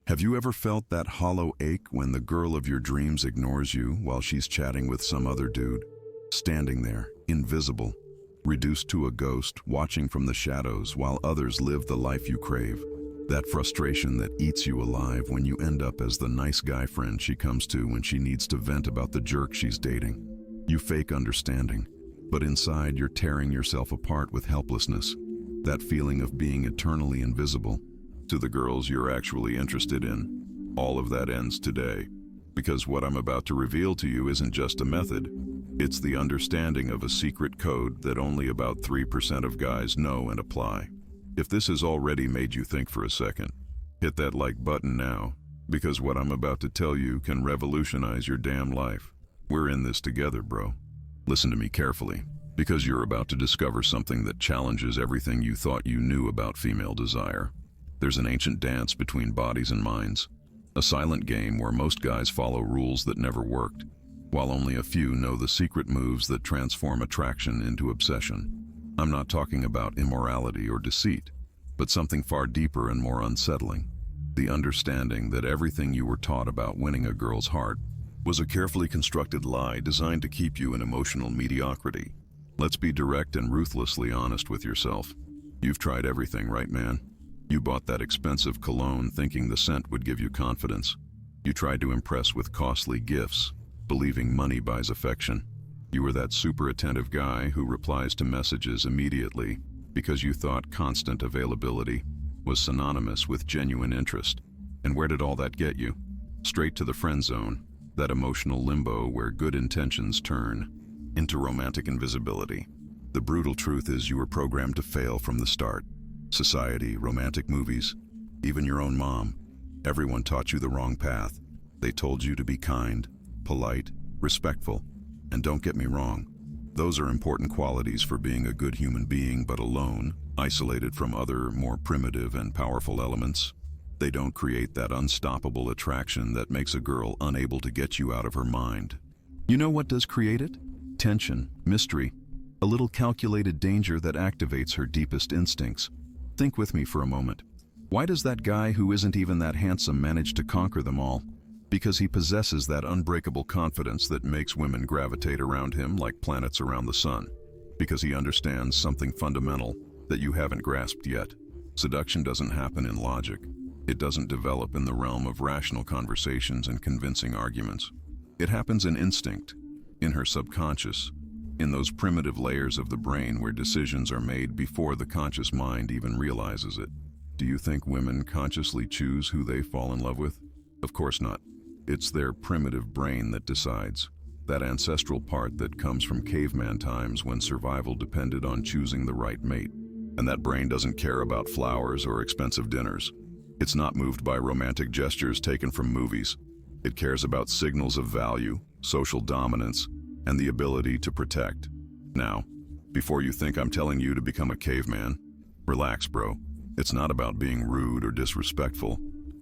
Have you ever felt that hollow ache when the girl of your dreams ignores you while she's chatting with some other dude? Standing there, invisible, reduced to a ghost, watching from the shadows while others live the life you crave. That frustration that eats you alive when you end up as the nice guy friend she comes to when she needs to vent about the jerk she's dating. You fake understanding, but inside you're tearing yourself apart with helplessness. That feeling of being eternally invisible to the girls you're actually interested in. All of that ends today, because what I'm about to reveal to you isn't just a method. It's the understanding of a secret code that only about 3% of guys know and apply. If this has already made you think for a second, hit that like button now, because what I'm about to tell you can revolutionize your damn life. We're in this together, bro. Listen to me carefully, because you're about to discover something that challenges everything you thought you knew about female desire. There's an ancient dance between bodies and minds, a silent game where most guys follow rules that never worked, while only a few know the secret moves that transform attraction into obsession. I'm not talking about immorality or deceit, but something far deeper and more unsettling. The understanding that everything you were taught about winning a girl's heart was a carefully constructed lie designed to keep you in emotional mediocrity. Let's be direct and ruthlessly honest with yourself. You've tried everything, right, man? You bought that expensive cologne thinking the scent would give you confidence. You tried to impress with costly gifts, believing money buys affection. You were that super attentive guy who replies to messages immediately because you thought constant availability was synonymous with genuine interest. And where did all that get you? Straight to the friend zone, that emotional limbo where good intentions turn into romantic invisibility. The brutal truth is you were programmed to fail from the start. Society, romantic movies, even your own mom. Everyone taught you the wrong path. They told you to be kind, polite, respectful. And don't get me wrong, those are important qualities for being a good human being, but alone, isolated from other, more primitive and powerful elements, they don't create that unstoppable attraction that makes a girl unable to get you out of her mind. You know what does create it? Tension, mystery, a little calculated danger that activates her deepest instincts. Think with me for a moment. Why does that guy who isn't even that handsome manage to conquer them all? Because he possesses that unbreakable confidence that makes women gravitate around him like planets around the sun. Because he understands something fundamental that you haven't grasped yet. Seduction doesn't happen in logic. It doesn't develop in the realm of rational conversations and convincing arguments. It happens in instinct, in her subconscious, in those primitive layers of the brain where decisions are made before the conscious mind even realizes it. Do you think women consciously choose who they fall in love with? Of course not. It's their primitive brain that decides. That ancestral part that comes from caveman times when survival depended on choosing the right mate. And that brain doesn't care about flowers or expensive dinners. It's not moved by romantic gestures taken from movies. It cares about signals of value, social dominance, and the ability to protect. Now, before you think I'm telling you to become a caveman, relax, bro. It's not about being rude or disrespectful.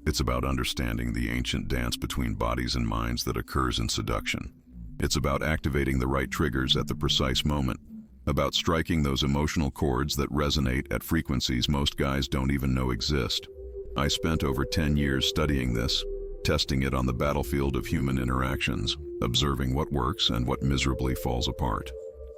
It's about understanding the ancient dance between bodies and minds that occurs in seduction. It's about activating the right triggers at the precise moment, about striking those emotional chords that resonate at frequencies most guys don't even know exist. I spent over 10 years studying this, testing it on the battlefield of human interactions, observing what works and what miserably falls apart.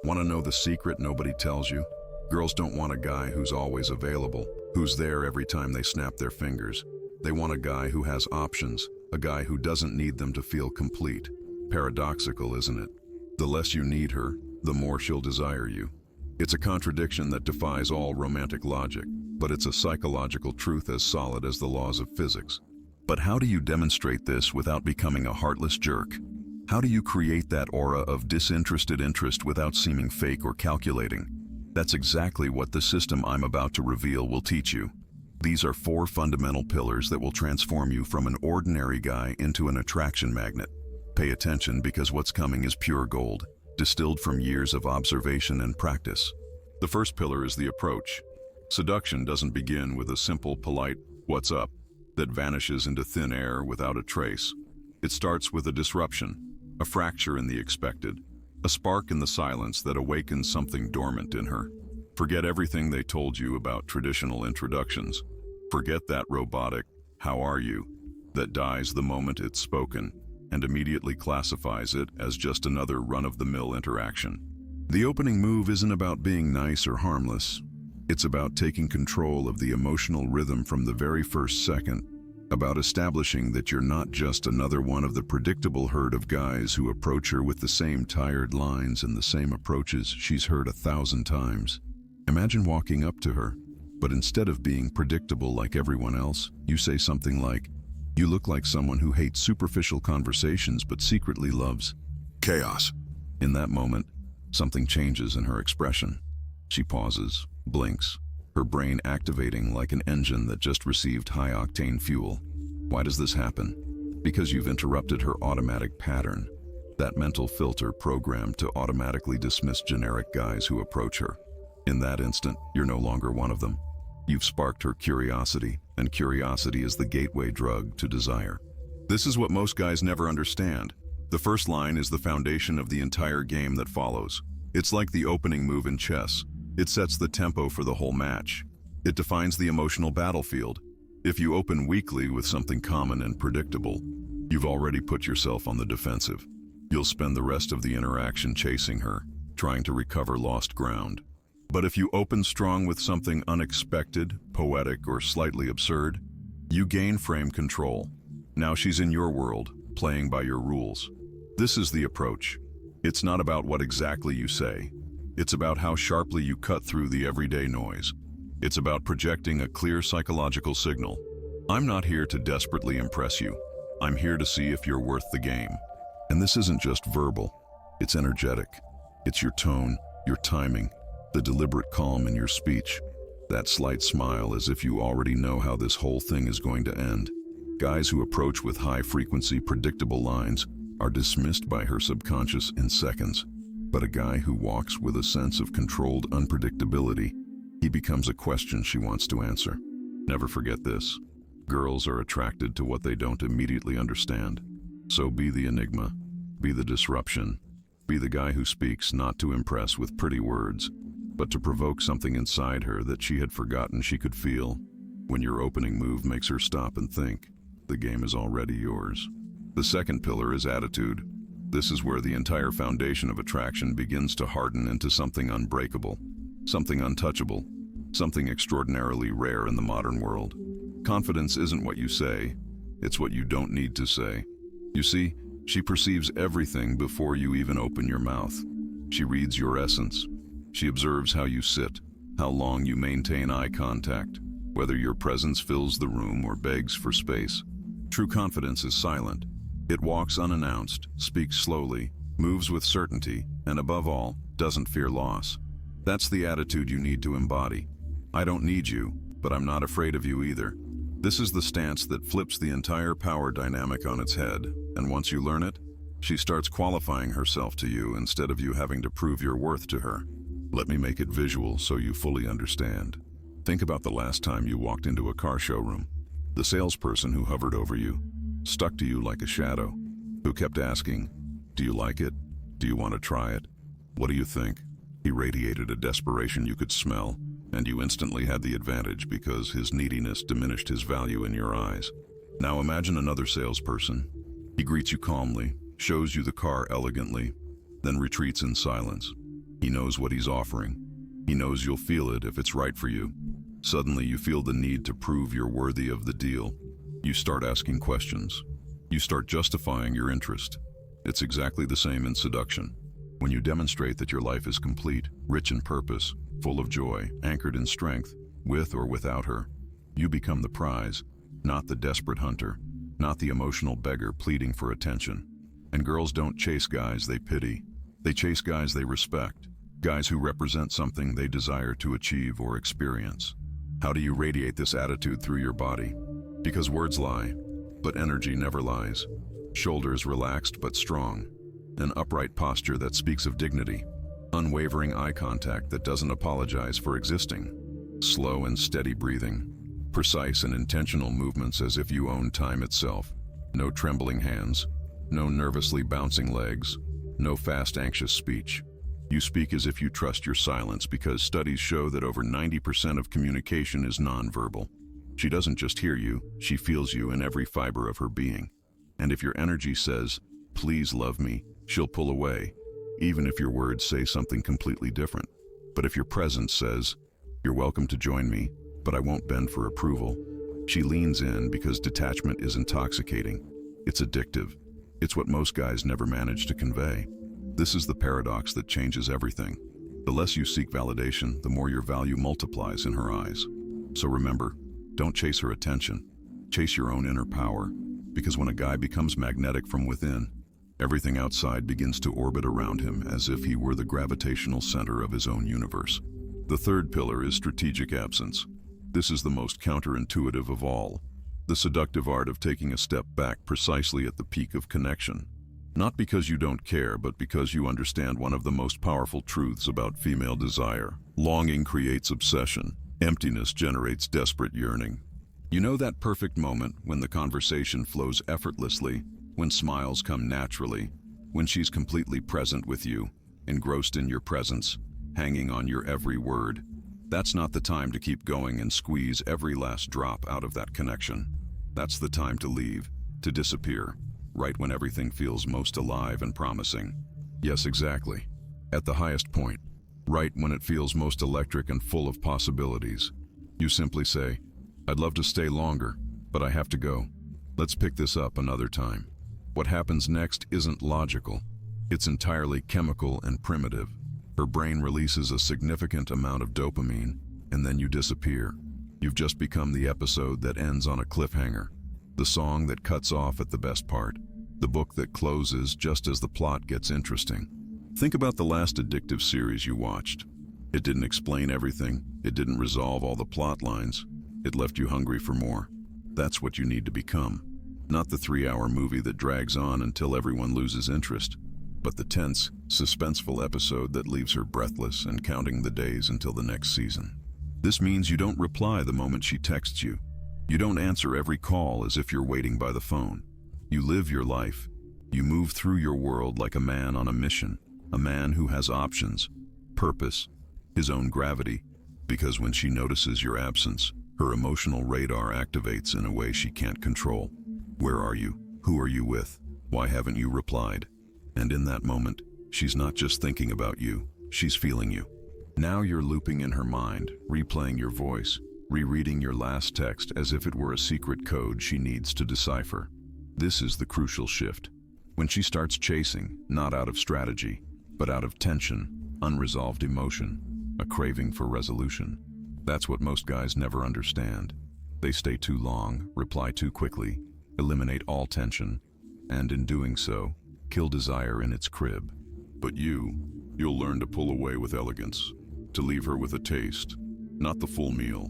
Want to know the secret nobody tells you? Girls don't want a guy who's always available, who's there every time they snap their fingers. They want a guy who has options, a guy who doesn't need them to feel complete. Paradoxical, isn't it? The less you need her, the more she'll desire you. It's a contradiction that defies all romantic logic, but it's a psychological truth as solid as the laws of physics. But how do you demonstrate this without becoming a heartless jerk? How do you create that aura of disinterested interest without seeming fake or calculating? That's exactly what the system I'm about to reveal will teach you. These are 4 fundamental pillars that will transform you from an ordinary guy into an attraction magnet. Pay attention because what's coming is pure gold, distilled from years of observation and practice. The first pillar is the approach. Seduction doesn't begin with a simple, polite, "What's up?" that vanishes into thin air without a trace. It starts with a disruption, a fracture in the expected, a spark in the silence that awakens something dormant in her. Forget everything they told you about traditional introductions. Forget that robotic, "How are you?" that dies the moment it's spoken and immediately classifies it as just another run-of-the-mill interaction. The opening move isn't about being nice or harmless. It's about taking control of the emotional rhythm from the very first second, about establishing that you're not just another one of the predictable herd of guys who approach her with the same tired lines and the same approaches she's heard 1,000 times. Imagine walking up to her, but instead of being predictable like everyone else, you say something like, "You look like someone who hates superficial conversations but secretly loves chaos." In that moment, something changes in her expression. She pauses, blinks, her brain activating like an engine that just received high-octane fuel. Why does this happen? Because you've interrupted her automatic pattern, that mental filter programmed to automatically dismiss generic guys who approach her. In that instant, you're no longer one of them. You've sparked her curiosity, and curiosity is the gateway drug to desire. This is what most guys never understand. The first line is the foundation of the entire game that follows. It's like the opening move in chess. It sets the tempo for the whole match. It defines the emotional battlefield. If you open weakly with something common and predictable, you've already put yourself on the defensive. You'll spend the rest of the interaction chasing her, trying to recover lost ground. But if you open strong with something unexpected, poetic, or slightly absurd, you gain frame control. Now she's in your world, playing by your rules. This is the approach. It's not about what exactly you say. It's about how sharply you cut through the everyday noise. It's about projecting a clear psychological signal. I'm not here to desperately impress you. I'm here to see if you're worth the game. And this isn't just verbal. It's energetic. It's your tone, your timing, the deliberate calm in your speech, that slight smile as if you already know how this whole thing is going to end. Guys who approach with high-frequency, predictable lines are dismissed by her subconscious in seconds. But a guy who walks with a sense of controlled unpredictability, he becomes a question she wants to answer. Never forget this. Girls are attracted to what they don't immediately understand. So be the enigma, be the disruption, be the guy who speaks not to impress with pretty words, but to provoke something inside her that she had forgotten she could feel. When your opening move makes her stop and think, the game is already yours. The second pillar is attitude. This is where the entire foundation of attraction begins to harden into something unbreakable, something untouchable, something extraordinarily rare in the modern world. Confidence isn't what you say, it's what you don't need to say. You see, she perceives everything before you even open your mouth. She reads your essence. She observes how you sit, how long you maintain eye contact, whether your presence fills the room or begs for space. True confidence is silent. It walks unannounced, speaks slowly, moves with certainty, and above all, doesn't fear loss. That's the attitude you need to embody. I don't need you, but I'm not afraid of you either. This is the stance that flips the entire power dynamic on its head, and once you learn it, she starts qualifying herself to you instead of you having to prove your worth to her. Let me make it visual so you fully understand. Think about the last time you walked into a car showroom. The salesperson who hovered over you, stuck to you like a shadow, who kept asking, "Do you like it? Do you want to try it? What do you think?" He radiated a desperation you could smell, and you instantly had the advantage because his neediness diminished his value in your eyes. Now imagine another salesperson. He greets you calmly, shows you the car elegantly, then retreats in silence. He knows what he's offering. He knows you'll feel it if it's right for you. Suddenly you feel the need to prove you're worthy of the deal. You start asking questions. You start justifying your interest. It's exactly the same in seduction. When you demonstrate that your life is complete, rich in purpose, full of joy, anchored in strength, with or without her, you become the prize, not the desperate hunter, not the emotional beggar pleading for attention. And girls don't chase guys they pity. They chase guys they respect, guys who represent something they desire to achieve or experience. How do you radiate this attitude through your body? Because words lie, but energy never lies. Shoulders relaxed but strong. An upright posture that speaks of dignity. Unwavering eye contact that doesn't apologize for existing. Slow and steady breathing. Precise and intentional movements as if you own time itself. No trembling hands. No nervously bouncing legs. No fast, anxious speech. You speak as if you trust your silence because studies show that over 90% of communication is nonverbal. She doesn't just hear you, she feels you in every fiber of her being. And if your energy says, "Please love me," she'll pull away, even if your words say something completely different. But if your presence says, "You're welcome to join me, but I won't bend for approval," she leans in because detachment is intoxicating. It's addictive. It's what most guys never manage to convey. This is the paradox that changes everything. The less you seek validation, the more your value multiplies in her eyes. So remember, don't chase her attention. Chase your own inner power, because when a guy becomes magnetic from within, everything outside begins to orbit around him as if he were the gravitational center of his own universe. The third pillar is strategic absence. This is the most counterintuitive of all. The seductive art of taking a step back precisely at the peak of connection. Not because you don't care, but because you understand one of the most powerful truths about female desire. Longing creates obsession. Emptiness generates desperate yearning. You know that perfect moment when the conversation flows effortlessly, when smiles come naturally, when she's completely present with you, engrossed in your presence, hanging on your every word. That's not the time to keep going and squeeze every last drop out of that connection. That's the time to leave, to disappear, right when everything feels most alive and promising. Yes, exactly. At the highest point, right when it feels most electric and full of possibilities. You simply say, "I'd love to stay longer, but I have to go. Let's pick this up another time." What happens next isn't logical. It's entirely chemical and primitive. Her brain releases a significant amount of dopamine, and then you disappear. You've just become the episode that ends on a cliffhanger, the song that cuts off at the best part, the book that closes just as the plot gets interesting. Think about the last addictive series you watched. It didn't explain everything. It didn't resolve all the plot lines. It left you hungry for more. That's what you need to become. Not the 3-hour movie that drags on until everyone loses interest, but the tense, suspenseful episode that leaves her breathless and counting the days until the next season. This means you don't reply the moment she texts you. You don't answer every call as if you're waiting by the phone. You live your life. You move through your world like a man on a mission, a man who has options, purpose, his own gravity, because when she notices your absence, her emotional radar activates in a way she can't control. Where are you? Who are you with? Why haven't you replied? And in that moment, she's not just thinking about you, she's feeling you. Now you're looping in her mind, replaying your voice, rereading your last text as if it were a secret code she needs to decipher. This is the crucial shift. When she starts chasing, not out of strategy, but out of tension, unresolved emotion, a craving for resolution. That's what most guys never understand. They stay too long, reply too quickly, eliminate all tension, and in doing so, kill desire in its crib. But you'll learn to pull away with elegance, to leave her with a taste, not the full meal,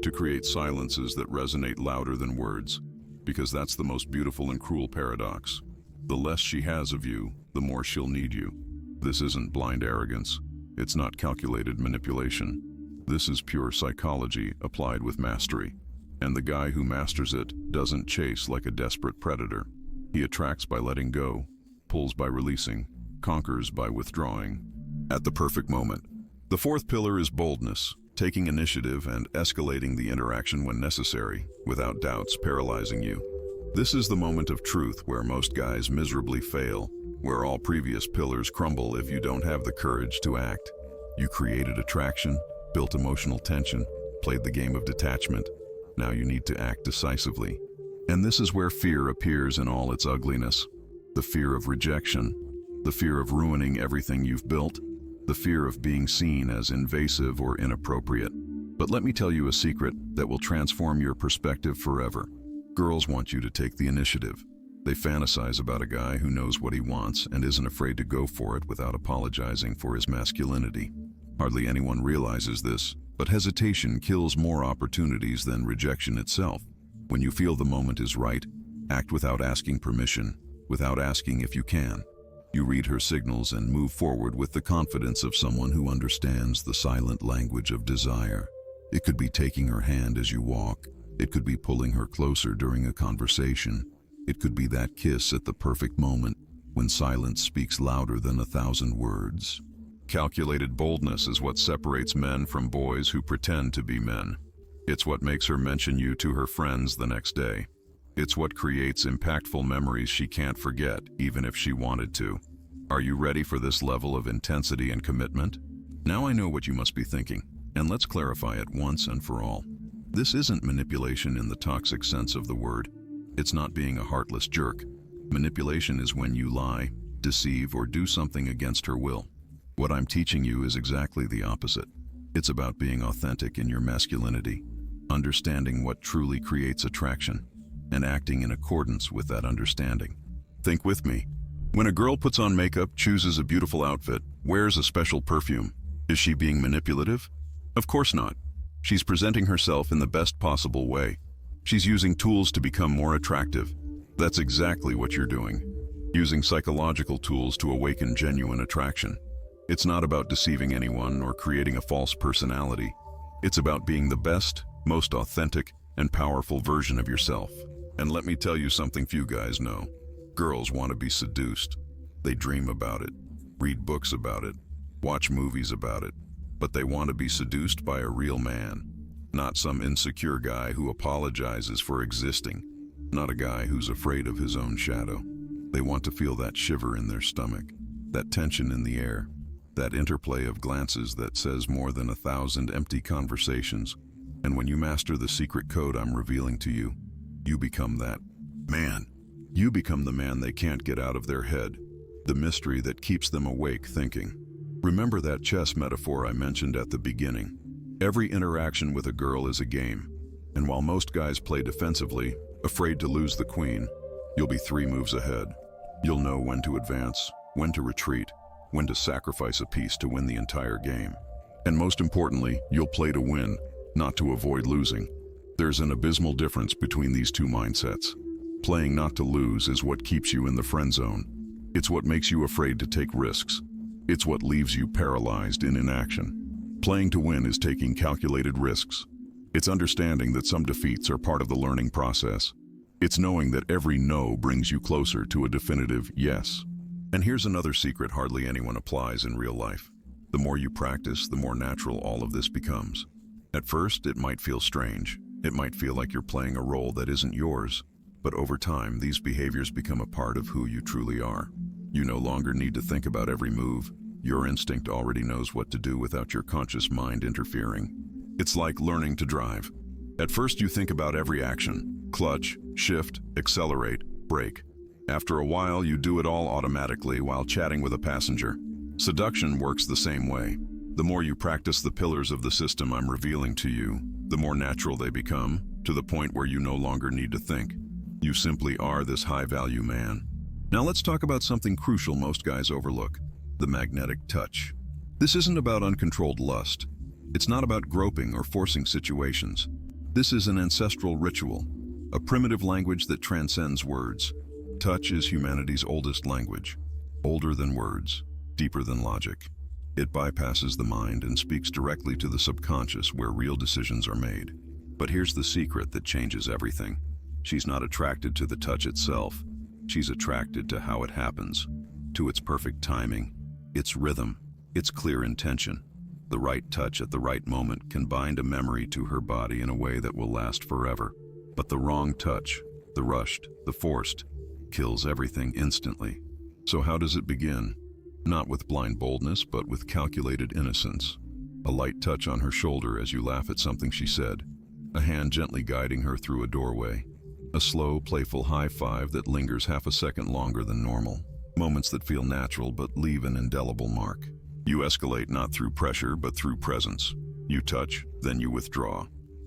to create silences that resonate louder than words, because that's the most beautiful and cruel paradox. The less she has of you, the more she'll need you. This isn't blind arrogance. It's not calculated manipulation. This is pure psychology applied with mastery. And the guy who masters it doesn't chase like a desperate predator. He attracts by letting go, pulls by releasing, conquers by withdrawing. At the perfect moment. The fourth pillar is boldness, taking initiative and escalating the interaction when necessary, without doubts paralyzing you. This is the moment of truth where most guys miserably fail, where all previous pillars crumble if you don't have the courage to act. You created attraction, built emotional tension, played the game of detachment. Now you need to act decisively. And this is where fear appears in all its ugliness. The fear of rejection, the fear of ruining everything you've built, the fear of being seen as invasive or inappropriate. But let me tell you a secret that will transform your perspective forever. Girls want you to take the initiative. They fantasize about a guy who knows what he wants and isn't afraid to go for it without apologizing for his masculinity. Hardly anyone realizes this, but hesitation kills more opportunities than rejection itself. When you feel the moment is right, act without asking permission, without asking if you can. You read her signals and move forward with the confidence of someone who understands the silent language of desire. It could be taking her hand as you walk. It could be pulling her closer during a conversation. It could be that kiss at the perfect moment when silence speaks louder than 1,000 words. Calculated boldness is what separates men from boys who pretend to be men. It's what makes her mention you to her friends the next day. It's what creates impactful memories she can't forget, even if she wanted to. Are you ready for this level of intensity and commitment? Now I know what you must be thinking, and let's clarify it once and for all. This isn't manipulation in the toxic sense of the word. It's not being a heartless jerk. Manipulation is when you lie, deceive, or do something against her will. What I'm teaching you is exactly the opposite. It's about being authentic in your masculinity, understanding what truly creates attraction, and acting in accordance with that understanding. Think with me. When a girl puts on makeup, chooses a beautiful outfit, wears a special perfume, is she being manipulative? Of course not. She's presenting herself in the best possible way. She's using tools to become more attractive. That's exactly what you're doing. Using psychological tools to awaken genuine attraction. It's not about deceiving anyone or creating a false personality. It's about being the best, most authentic, and powerful version of yourself. And let me tell you something few guys know. Girls want to be seduced. They dream about it, read books about it, watch movies about it, but they want to be seduced by a real man. Not some insecure guy who apologizes for existing. Not a guy who's afraid of his own shadow. They want to feel that shiver in their stomach, that tension in the air, that interplay of glances that says more than 1,000 empty conversations. And when you master the secret code I'm revealing to you, you become that man. You become the man they can't get out of their head, the mystery that keeps them awake thinking. Remember that chess metaphor I mentioned at the beginning. Every interaction with a girl is a game, and while most guys play defensively, afraid to lose the queen, you'll be 3 moves ahead. You'll know when to advance, when to retreat, when to sacrifice a piece to win the entire game. And most importantly, you'll play to win, not to avoid losing. There's an abysmal difference between these two mindsets. Playing not to lose is what keeps you in the friend zone. It's what makes you afraid to take risks. It's what leaves you paralyzed in inaction. Playing to win is taking calculated risks. It's understanding that some defeats are part of the learning process. It's knowing that every no brings you closer to a definitive yes. And here's another secret hardly anyone applies in real life. The more you practice, the more natural all of this becomes. At first, it might feel strange. It might feel like you're playing a role that isn't yours. But over time, these behaviors become a part of who you truly are. You no longer need to think about every move. Your instinct already knows what to do without your conscious mind interfering. It's like learning to drive. At first, you think about every action: clutch, shift, accelerate, brake. After a while, you do it all automatically while chatting with a passenger. Seduction works the same way. The more you practice the pillars of the system I'm revealing to you, the more natural they become, to the point where you no longer need to think. You simply are this high-value man. Now let's talk about something crucial most guys overlook: the magnetic touch. This isn't about uncontrolled lust. It's not about groping or forcing situations. This is an ancestral ritual, a primitive language that transcends words. Touch is humanity's oldest language, older than words, deeper than logic. It bypasses the mind and speaks directly to the subconscious where real decisions are made. But here's the secret that changes everything. She's not attracted to the touch itself. She's attracted to how it happens, to its perfect timing, its rhythm, its clear intention. The right touch at the right moment can bind a memory to her body in a way that will last forever. But the wrong touch, the rushed, the forced, kills everything instantly. So how does it begin? Not with blind boldness, but with calculated innocence. A light touch on her shoulder as you laugh at something she said. A hand gently guiding her through a doorway. A slow, playful high five that lingers half a second longer than normal. Moments that feel natural but leave an indelible mark. You escalate not through pressure but through presence. You touch, then you withdraw.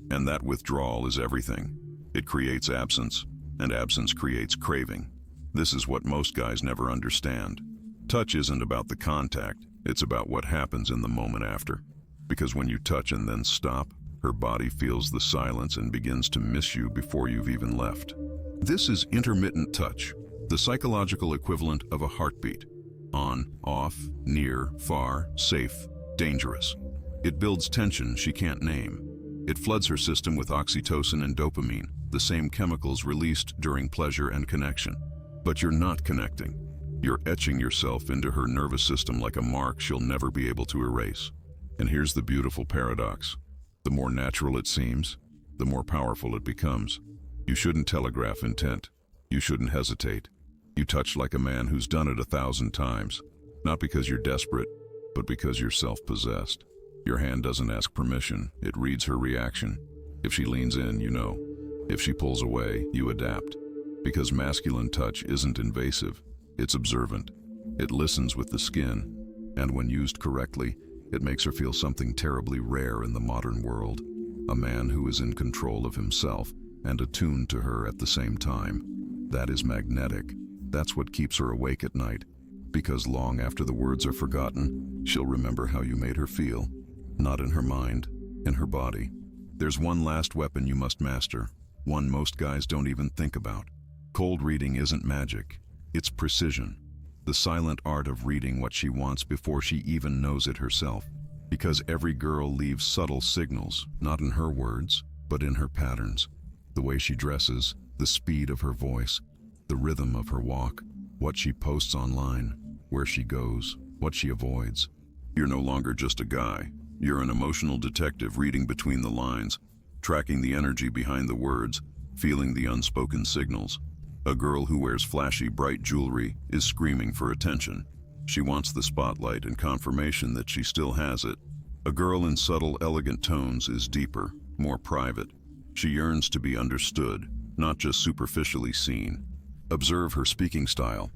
And that withdrawal is everything. It creates absence, and absence creates craving. This is what most guys never understand. Touch isn't about the contact, it's about what happens in the moment after. Because when you touch and then stop, her body feels the silence and begins to miss you before you've even left. This is intermittent touch, the psychological equivalent of a heartbeat. On, off, near, far, safe, dangerous. It builds tension she can't name. It floods her system with oxytocin and dopamine, the same chemicals released during pleasure and connection. But you're not connecting. You're etching yourself into her nervous system like a mark she'll never be able to erase. And here's the beautiful paradox. The more natural it seems, the more powerful it becomes. You shouldn't telegraph intent. You shouldn't hesitate. You touch like a man who's done it 1,000 times, not because you're desperate, but because you're self-possessed. Your hand doesn't ask permission, it reads her reaction. If she leans in, you know. If she pulls away, you adapt. Because masculine touch isn't invasive, it's observant. It listens with the skin, and when used correctly, it makes her feel something terribly rare in the modern world. A man who is in control of himself and attuned to her at the same time. That is magnetic. That's what keeps her awake at night. Because long after the words are forgotten, she'll remember how you made her feel. Not in her mind, in her body. There's one last weapon you must master, one most guys don't even think about. Cold reading isn't magic, it's precision. The silent art of reading what she wants before she even knows it herself. Because every girl leaves subtle signals, not in her words, but in her patterns. The way she dresses, the speed of her voice, the rhythm of her walk, what she posts online, where she goes, what she avoids. You're no longer just a guy. You're an emotional detective reading between the lines, tracking the energy behind the words, feeling the unspoken signals. A girl who wears flashy, bright jewelry is screaming for attention. She wants the spotlight and confirmation that she still has it. A girl in subtle, elegant tones is deeper, more private. She yearns to be understood, not just superficially seen. Observe her speaking style.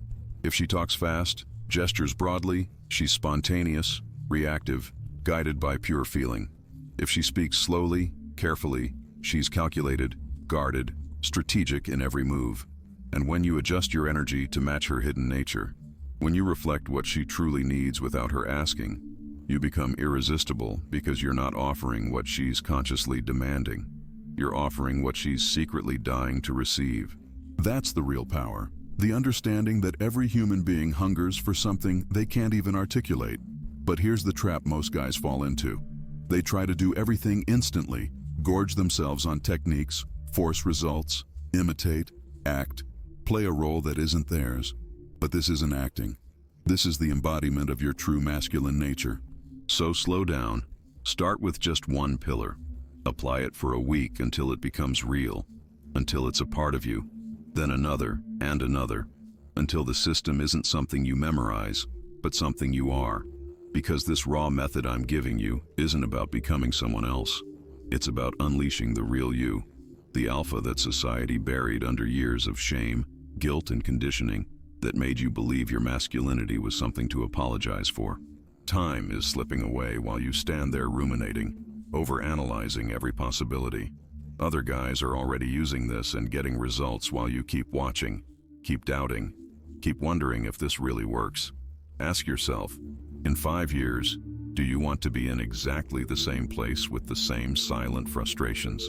If she talks fast, gestures broadly, she's spontaneous, reactive, guided by pure feeling. If she speaks slowly, carefully, she's calculated, guarded, strategic in every move. And when you adjust your energy to match her hidden nature, when you reflect what she truly needs without her asking, you become irresistible because you're not offering what she's consciously demanding. You're offering what she's secretly dying to receive. That's the real power. The understanding that every human being hungers for something they can't even articulate. But here's the trap most guys fall into. They try to do everything instantly, gorge themselves on techniques, force results, imitate, act, play a role that isn't theirs. But this isn't acting. This is the embodiment of your true masculine nature. So slow down. Start with just one pillar. Apply it for a week until it becomes real, until it's a part of you. Then another and another, until the system isn't something you memorize, but something you are. Because this raw method I'm giving you isn't about becoming someone else. It's about unleashing the real you, the alpha that society buried under years of shame, guilt, and conditioning that made you believe your masculinity was something to apologize for. Time is slipping away while you stand there ruminating, overanalyzing every possibility. Other guys are already using this and getting results while you keep watching, keep doubting, keep wondering if this really works. Ask yourself, in 5 years, do you want to be in exactly the same place with the same silent frustrations,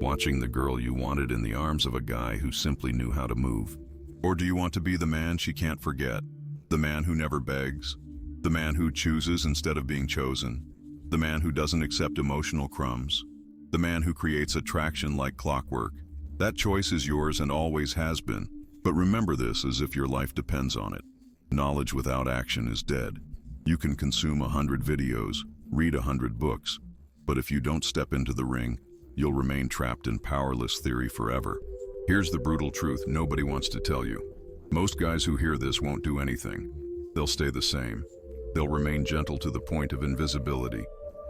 watching the girl you wanted in the arms of a guy who simply knew how to move? Or do you want to be the man she can't forget, the man who never begs, the man who chooses instead of being chosen, the man who doesn't accept emotional crumbs, the man who creates attraction like clockwork? That choice is yours and always has been. But remember this as if your life depends on it. Knowledge without action is dead. You can consume 100 videos, read 100 books, but if you don't step into the ring, you'll remain trapped in powerless theory forever. Here's the brutal truth nobody wants to tell you. Most guys who hear this won't do anything. They'll stay the same. They'll remain gentle to the point of invisibility.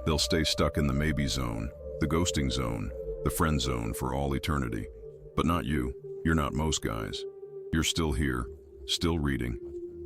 They'll stay stuck in the maybe zone, the ghosting zone, the friend zone for all eternity. But not you. You're not most guys. You're still here, still reading,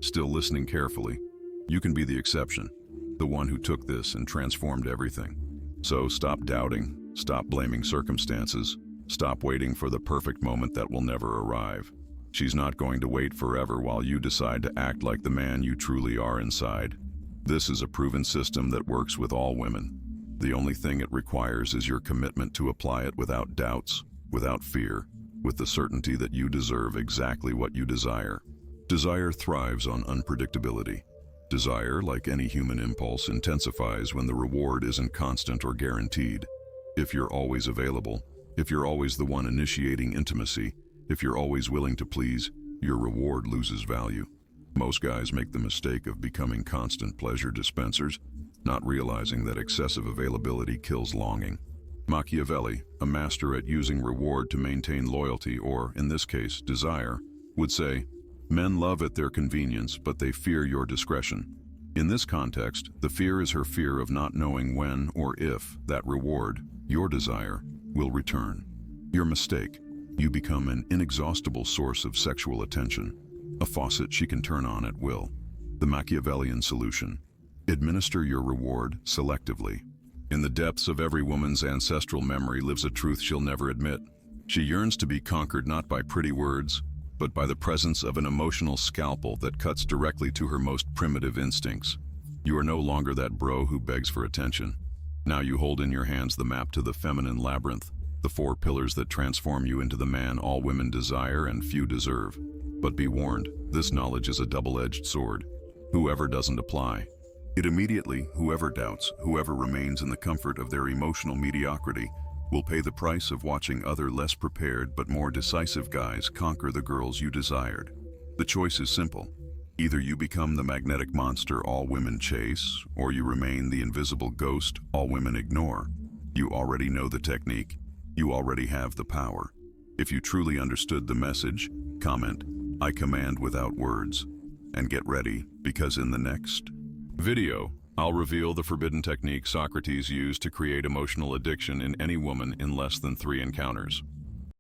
still listening carefully. You can be the exception, the one who took this and transformed everything. So stop doubting, stop blaming circumstances, stop waiting for the perfect moment that will never arrive. She's not going to wait forever while you decide to act like the man you truly are inside. This is a proven system that works with all women. The only thing it requires is your commitment to apply it without doubts, without fear, with the certainty that you deserve exactly what you desire. Desire thrives on unpredictability. Desire, like any human impulse, intensifies when the reward isn't constant or guaranteed. If you're always available, if you're always the one initiating intimacy, if you're always willing to please, your reward loses value. Most guys make the mistake of becoming constant pleasure dispensers, not realizing that excessive availability kills longing. Machiavelli, a master at using reward to maintain loyalty or, in this case, desire, would say, "Men love at their convenience, but they fear your discretion." In this context, the fear is her fear of not knowing when or if that reward, your desire, will return. Your mistake. You become an inexhaustible source of sexual attention, a faucet she can turn on at will. The Machiavellian solution. Administer your reward selectively. In the depths of every woman's ancestral memory lives a truth she'll never admit. She yearns to be conquered not by pretty words, but by the presence of an emotional scalpel that cuts directly to her most primitive instincts. You are no longer that bro who begs for attention. Now you hold in your hands the map to the feminine labyrinth, the 4 pillars that transform you into the man all women desire and few deserve. But be warned, this knowledge is a double-edged sword. Whoever doesn't apply it immediately, whoever doubts, whoever remains in the comfort of their emotional mediocrity, will pay the price of watching other less prepared but more decisive guys conquer the girls you desired. The choice is simple. Either you become the magnetic monster all women chase, or you remain the invisible ghost all women ignore. You already know the technique. You already have the power. If you truly understood the message, comment, "I command without words." And get ready, because in the next video, I'll reveal the forbidden technique Socrates used to create emotional addiction in any woman in less than 3 encounters.